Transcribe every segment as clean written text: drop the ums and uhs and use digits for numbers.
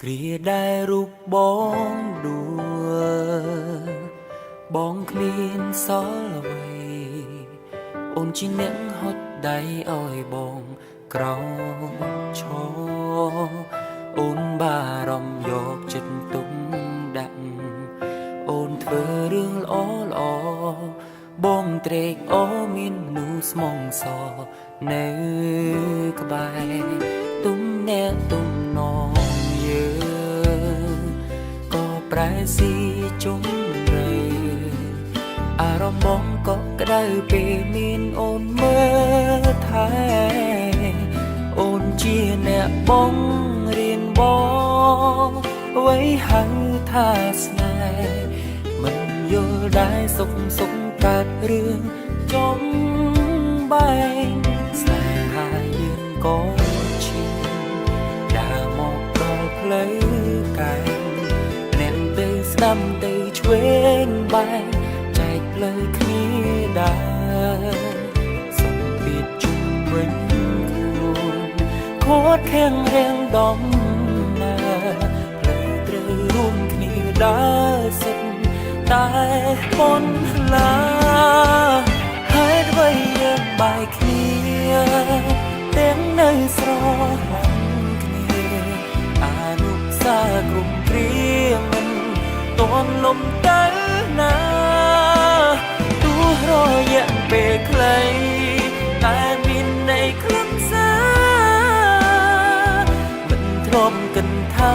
គ្រាដែលរូបបងដួលបងគ្មានសល់អ្វីអូនជាអ្នកហត់ដៃឲ្យបងក្រោកឈរអូនបារម្ភយកចិត្តទុកដាក់អូនធ្វើរឿងល្អល្អបងត្រេកអរមានមនុស្សស្មងសនៅក្បែរទុំអ្នកទុំនងយើងក៏ប្រែស៊ីជុំរីអារម្មណ៍បងក៏ក្តៅពេលមានអូនមើលថែអូនជាអ្នកបងរៀនបងអ្វីហៅថាស្នេហ៍មិនយល់ដែរសុខកើតរឿងចំបែងស្នេហាយើងក៏ឈានដើរមកដល់ផ្លូវកែងអ្នកទៅស្ដាំទៅឆ្វេងបែងចែកផ្លូវគ្នាដើរសុំពីជុំវិញខ្លួនខត់ខាំងរៀងដំណើរផ្លូវត្រូវរួមគ្នាដើរសិតតែប៉ុនឡាហើយអ្វីយើងបែកគ្នាទាំងនៅស្រឡាញ់គ្នាអនុសាគ្រប់គ្រាមិនតន់លំទៅណាទោះរយៈពេលខ្លីតែមានន័យខ្លឹមសារមិនទ្រាំកិនថា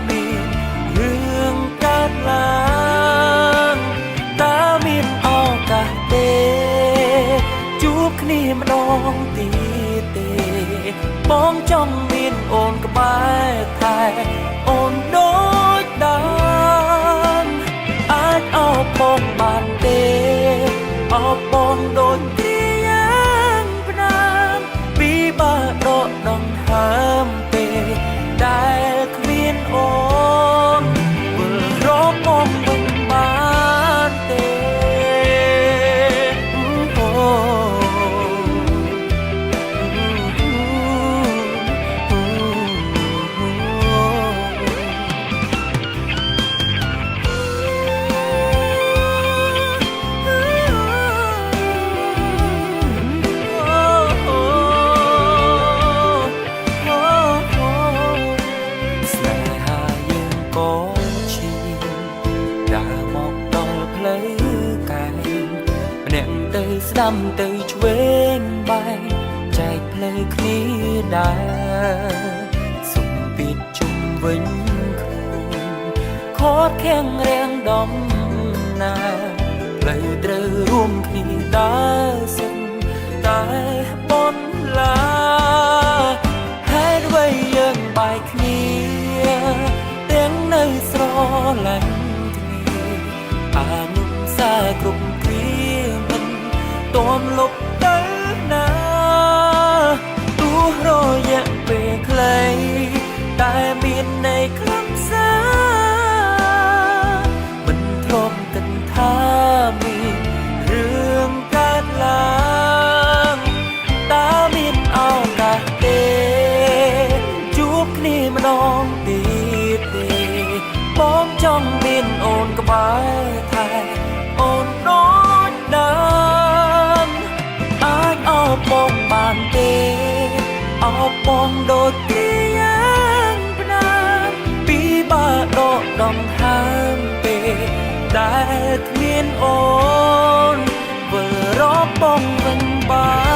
មានរឿងកើតឡើងតើមានឱកាសទេជួបគ្នាម្ដងទៀតទេបងចង់មានអូនក្បែរតែអូនដូចដើមអាចអោបបងបានទេអោបបងដូចទីយ៉ាងប្រាំពីបើដកដង្ហើមពេលដែលគ្មានអូនវិលរកបងមិនបានទេស្ដាំទៅឆ្វេងបែងចែកផ្លូវគ្នាដើរសុំពីជុំវិញខ្លួនខត់ខាំងរៀងដំណើរផ្លូវត្រូវរួមគ្នាដើរសិនតែប៉ុនឡាហើយអ្វីយើងបែកគ្នាទាំងនៅស្រឡាញ់គ្នាអនុសាគ្រប់គ្រាតន់លុបទៅណាទោះរយៈពេលខ្លីតែមានន័យខ្លឹមសារមិនទ្រាំកិនថាមានរឿងកើតឡើងតើមានឱកាសទេជួបគ្នាម្ដងទៀតទេបងចង់មានអូនក្បែរតែអូនដូចដើមបងបានទេអោបបងដូចទីយ៉ាងប្រាំពីបើដកដង្ហើមពេលដែលគ្មានអូនវិលរកបងវិញបាន